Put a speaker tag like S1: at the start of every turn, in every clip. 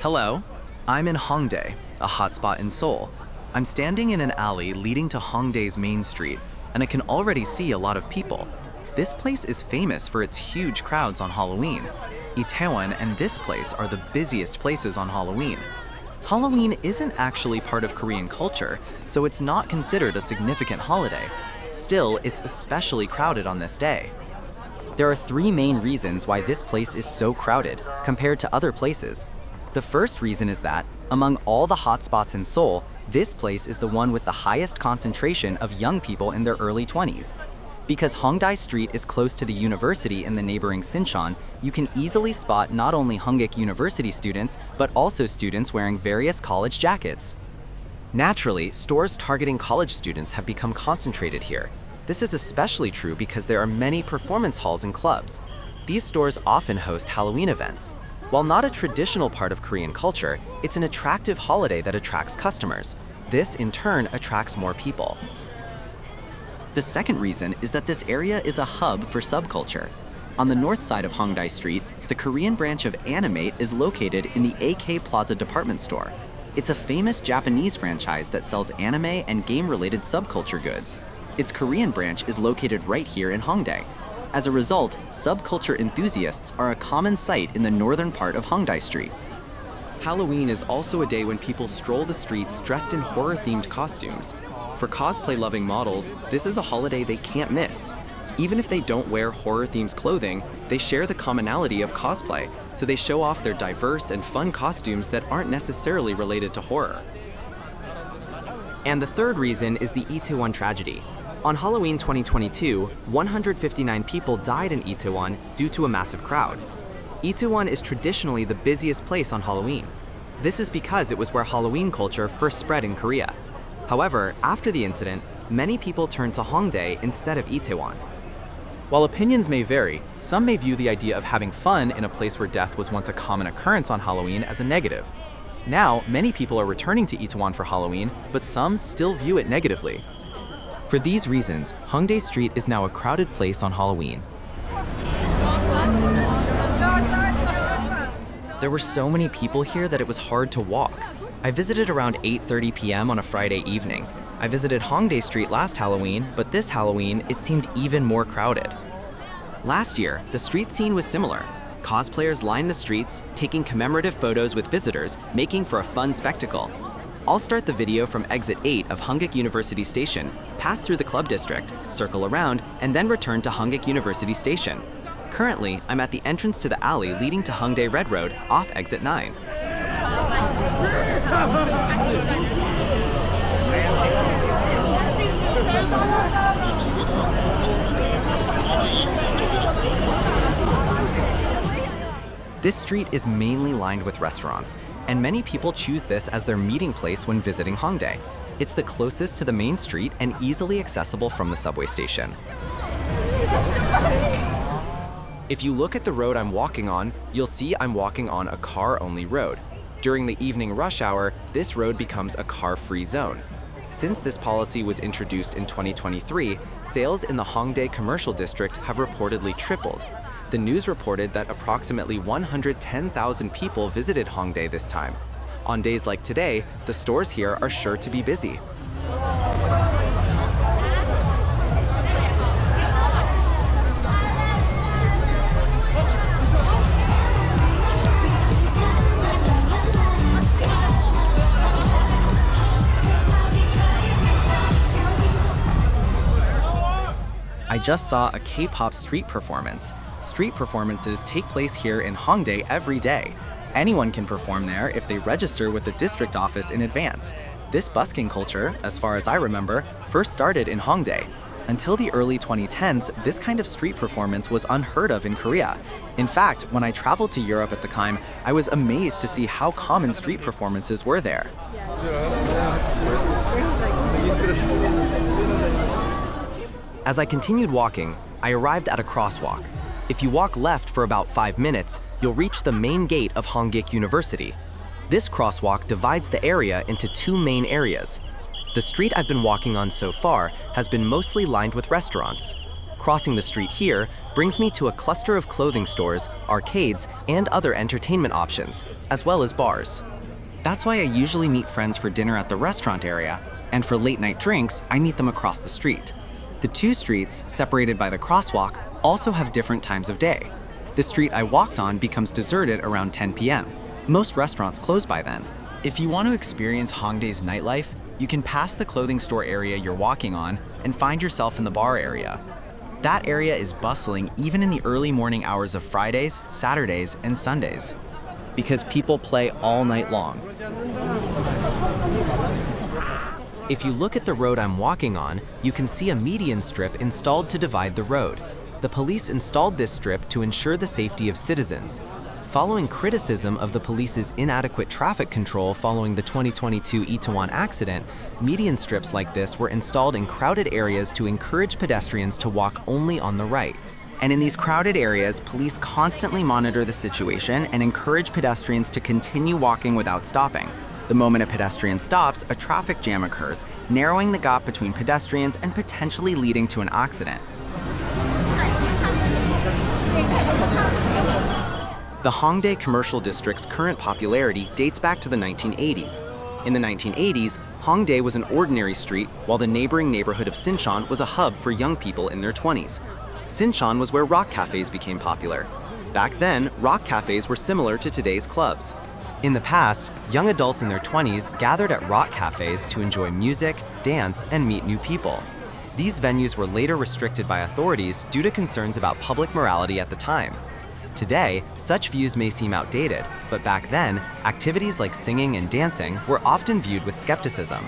S1: Hello, I'm in Hongdae, a hotspot in Seoul. I'm standing in an alley leading to Hongdae's main street, and I can already see a lot of people. This place is famous for its huge crowds on Halloween. Itaewon and this place are the busiest places on Halloween. Halloween isn't actually part of Korean culture, so it's not considered a significant holiday. Still, it's especially crowded on this day.
S2: There are three main reasons why this place is so crowded compared to other places. The first reason is that, among all the hotspots in Seoul, this place is the one with the highest concentration of young people in their early 20s. Because Hongdae Street is close to the university in the neighboring Sinchon, you can easily spot not only Hongik University students, but also students wearing various college jackets. Naturally, stores targeting college students have become concentrated here. This is especially true because there are many performance halls and clubs. These stores often host Halloween events. While not a traditional part of Korean culture, it's an attractive holiday that attracts customers. This, in turn, attracts more people. The second reason is that this area is a hub for subculture. On the north side of Hongdae Street, the Korean branch of Animate is located in the AK Plaza department store. It's a famous Japanese franchise that sells anime and game-related subculture goods. Its Korean branch is located right here in Hongdae. As a result, subculture enthusiasts are a common sight in the northern part of Hongdae Street. Halloween is also a day when people stroll the streets dressed in horror-themed costumes. For cosplay-loving models, this is a holiday they can't miss. Even if they don't wear horror-themed clothing, they share the commonality of cosplay, so they show off their diverse and fun costumes that aren't necessarily related to horror. And the third reason is the Itaewon tragedy. On Halloween 2022, 159 people died in Itaewon due to a massive crowd. Itaewon is traditionally the busiest place on Halloween. This is because it was where Halloween culture first spread in Korea. However, after the incident, many people turned to Hongdae instead of Itaewon. While opinions may vary, some may view the idea of having fun in a place where death was once a common occurrence on Halloween as a negative. Now, many people are returning to Itaewon for Halloween, but some still view it negatively. For these reasons, Hongdae Street is now a crowded place on Halloween. There were so many people here that it was hard to walk. I visited around 8:30 p.m. on a Friday evening. I visited Hongdae Street last Halloween, but this Halloween, it seemed even more crowded. Last year, the street scene was similar. Cosplayers lined the streets, taking commemorative photos with visitors, making for a fun spectacle. I'll start the video from exit 8 of Hongik University Station, pass through the club district, circle around, and then return to Hongik University Station. Currently, I'm at the entrance to the alley leading to Hongdae Red Road off exit 9. This street is mainly lined with restaurants, and many people choose this as their meeting place when visiting Hongdae. It's the closest to the main street and easily accessible from the subway station. If you look at the road I'm walking on, you'll see I'm walking on a car-only road. During the evening rush hour, this road becomes a car-free zone. Since this policy was introduced in 2023, sales in the Hongdae commercial district have reportedly tripled. The news reported that approximately 110,000 people visited Hongdae this time. On days like today, the stores here are sure to be busy. I just saw a K-pop street performance. Street performances take place here in Hongdae every day. Anyone can perform there if they register with the district office in advance. This busking culture, as far as I remember, first started in Hongdae. Until the early 2010s, this kind of street performance was unheard of in Korea. In fact, when I traveled to Europe at the time, I was amazed to see how common street performances were there. As I continued walking, I arrived at a crosswalk. If you walk left for about 5 minutes, you'll reach the main gate of Hongik University. This crosswalk divides the area into two main areas. The street I've been walking on so far has been mostly lined with restaurants.
S1: Crossing the street here brings me to a cluster of clothing stores, arcades, and other entertainment options, as well as bars. That's why I usually meet friends for dinner at the restaurant area, and for late-night drinks, I meet them across the street. The two streets, separated by the crosswalk, also have different times of day. The street I walked on becomes deserted around 10 p.m. Most restaurants close by then. If you want to experience Hongdae's nightlife, you can pass the clothing store area you're walking on and find yourself in the bar area. That area is bustling even in the early morning hours of Fridays, Saturdays, and Sundays, because people play all night long. If you look at the road I'm walking on, you can see a median strip installed to divide the road. The police installed this strip to ensure the safety of citizens. Following criticism of the police's inadequate traffic control following the 2022 Itaewon accident, median strips like this were installed in crowded areas to encourage pedestrians to walk only on the right. And in these crowded areas, police constantly monitor the situation and encourage pedestrians to continue walking without stopping. The moment a pedestrian stops, a traffic jam occurs, narrowing the gap between pedestrians and potentially leading to an accident. The Hongdae Commercial District's current popularity dates back to the 1980s. In the 1980s, Hongdae was an ordinary street, while the neighboring neighborhood of Sinchon was a hub for young people in their 20s. Sinchon was where rock cafes became popular. Back then, rock cafes were similar to today's clubs. In the past, young adults in their 20s gathered at rock cafes to enjoy music, dance, and meet new people. These venues were later restricted by authorities due to concerns about public morality at the time. Today, such views may seem outdated, but back then, activities like singing and dancing were often viewed with skepticism.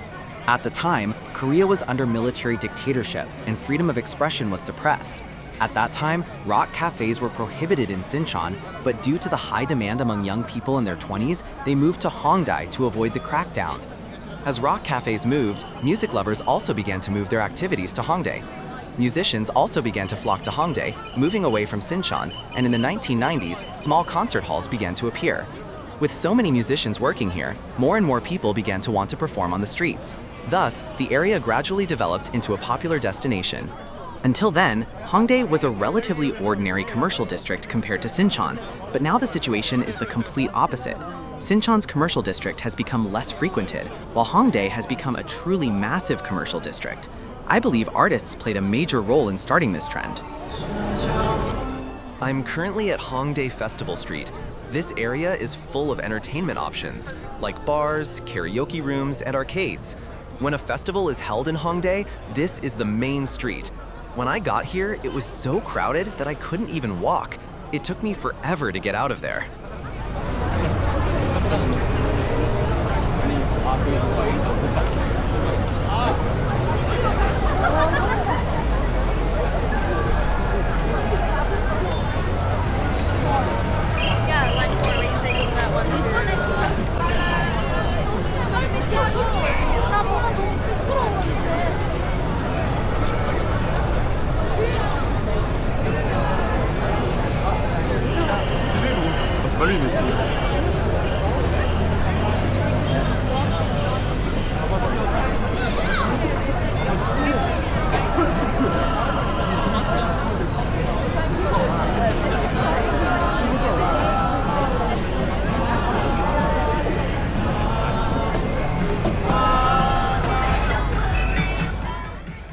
S1: At the time, Korea was under military dictatorship and freedom of expression was suppressed. At that time, rock cafes were prohibited in Sinchon, but due to the high demand among young people in their 20s, they moved to Hongdae to avoid the crackdown. As rock cafes moved, music lovers also began to move their activities to Hongdae. Musicians also began to flock to Hongdae, moving away from Sinchon, and in the 1990s, small concert halls began to appear. With so many musicians working here, more and more people began to want to perform on the streets. Thus, the area gradually developed into a popular destination. Until then, Hongdae was a relatively ordinary commercial district compared to Sinchon, but now the situation is the complete opposite. Sinchon's commercial district has become less frequented, while Hongdae has become a truly massive commercial district. I believe artists played a major role in starting this trend. I'm currently at Hongdae Festival Street. This area is full of entertainment options, like bars, karaoke rooms, and arcades. When a festival is held in Hongdae, this is the main street. When I got here, it was so crowded that I couldn't even walk. It took me forever to get out of there.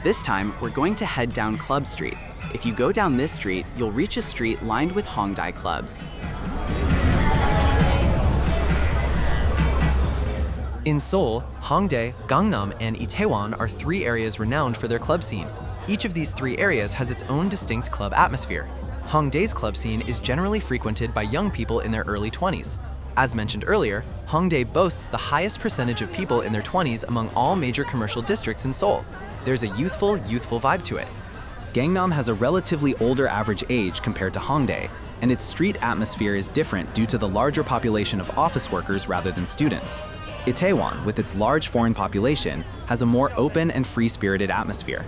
S1: This time, we're going to head down Club Street. If you go down this street, you'll reach a street lined with Hongdae clubs. In Seoul, Hongdae, Gangnam, and Itaewon are three areas renowned for their club scene. Each of these three areas has its own distinct club atmosphere. Hongdae's club scene is generally frequented by young people in their early 20s. As mentioned earlier, Hongdae boasts the highest percentage of people in their 20s among all major commercial districts in Seoul. There's a youthful vibe to it. Gangnam has a relatively older average age compared to Hongdae, and its street atmosphere is different due to the larger population of office workers rather than students. Itaewon, with its large foreign population, has a more open and free-spirited atmosphere.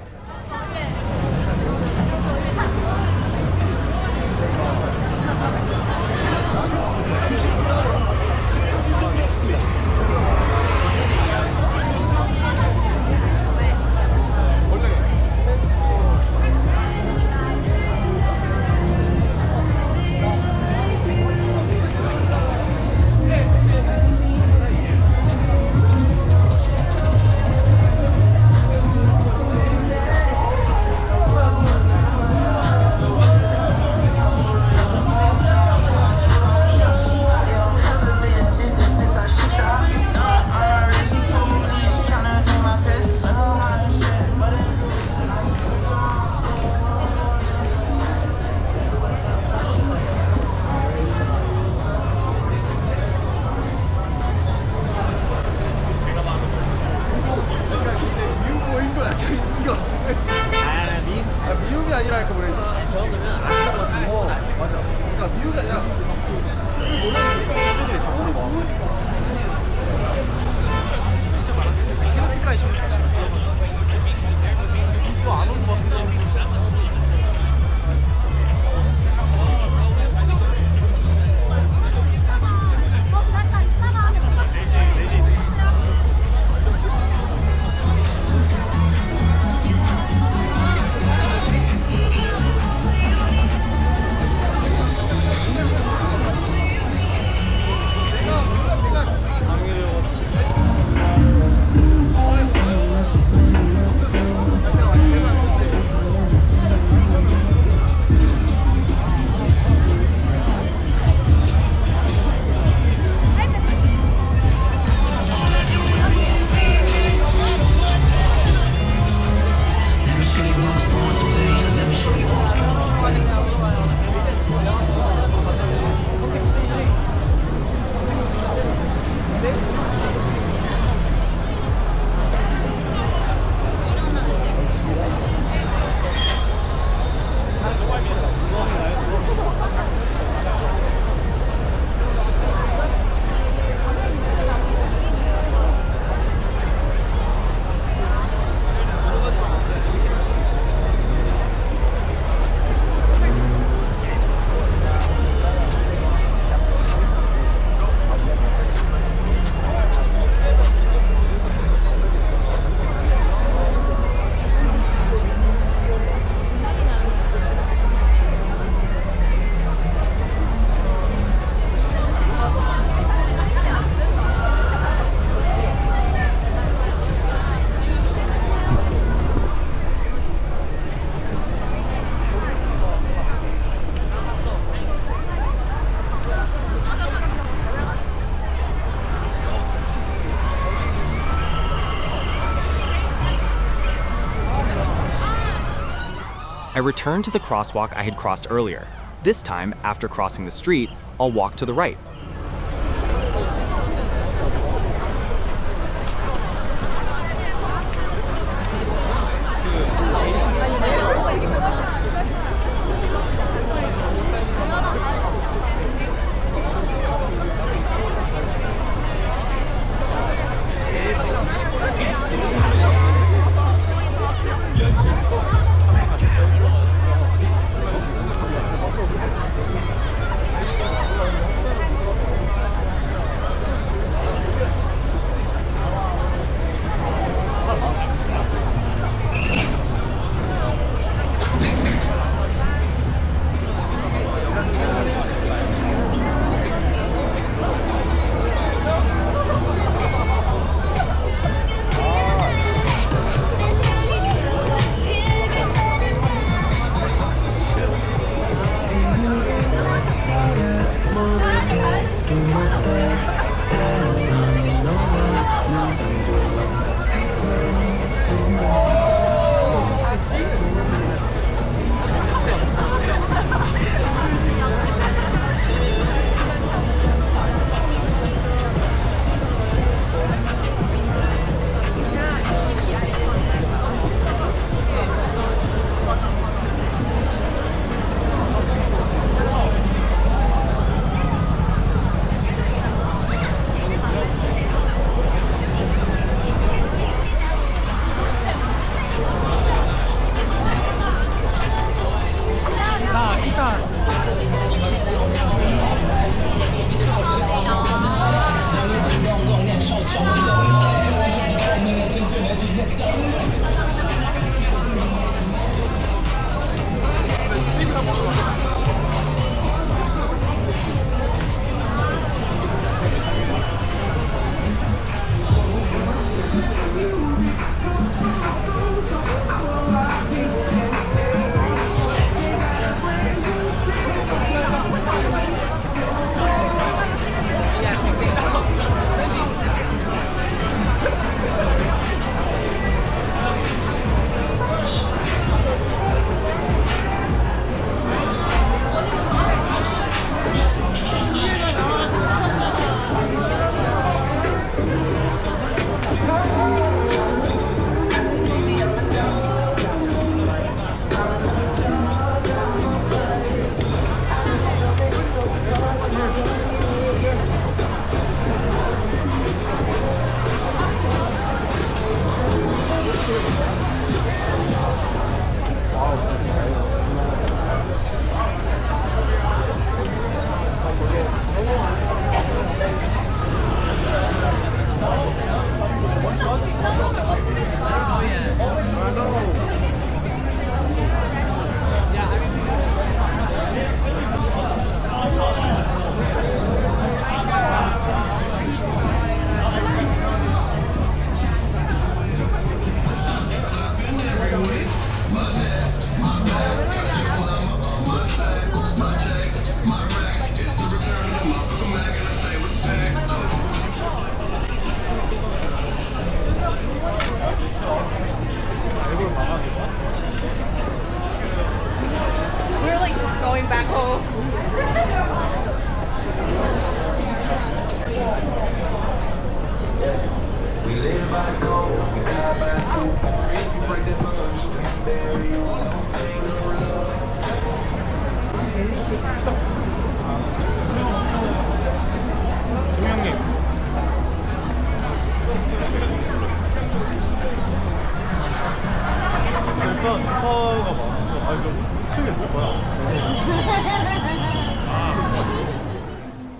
S2: I return to the crosswalk I had crossed earlier. This time, after crossing the street, I'll walk to the right.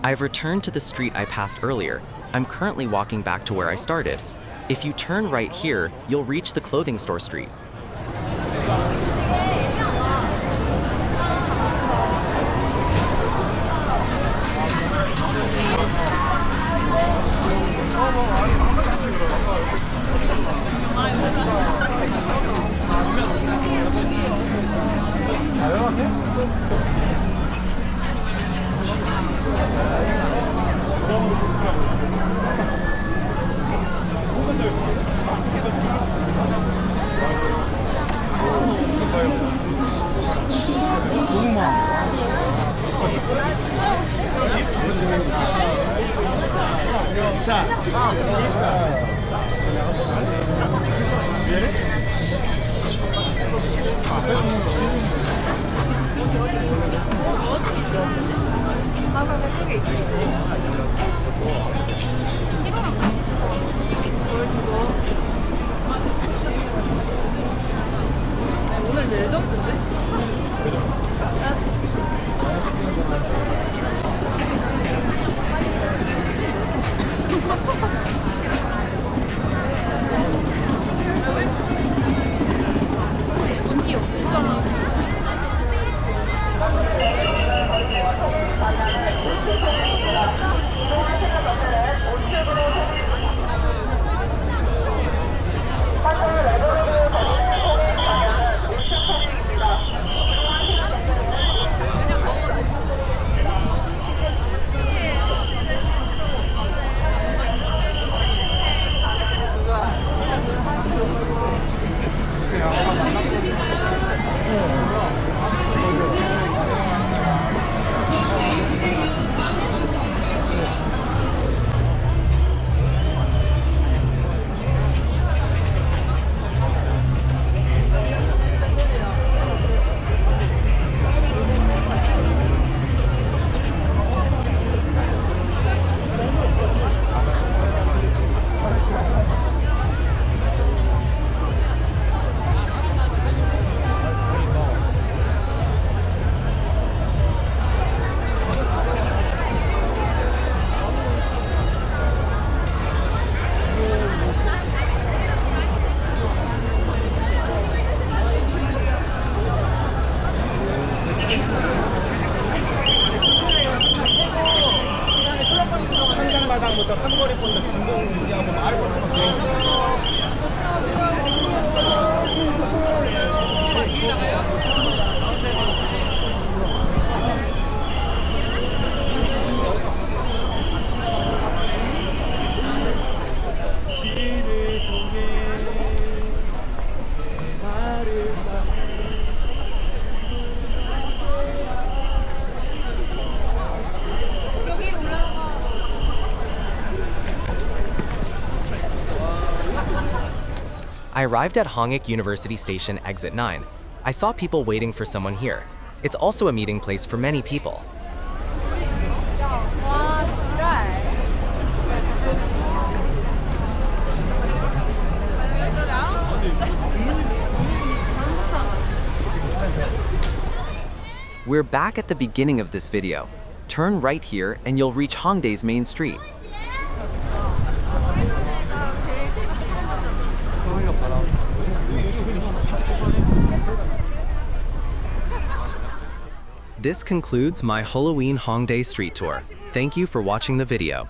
S2: I've returned to the street I passed earlier. I'm currently walking back to where I started. If you turn right here, you'll reach the clothing store street.
S3: 오늘 레전드인데?
S4: 언니 없잖아.
S5: 한강마당부터 삼거리부터 진공 유리하고 마을버스만 비행시켜서
S2: I arrived at Hongik University Station Exit 9. I saw people waiting for someone here. It's also a meeting place for many people.
S4: 와, 지랄.
S2: We're back at the beginning of this video. Turn right here and you'll reach Hongdae's main street.
S1: This concludes my Halloween Hongdae street tour. Thank you for watching the video.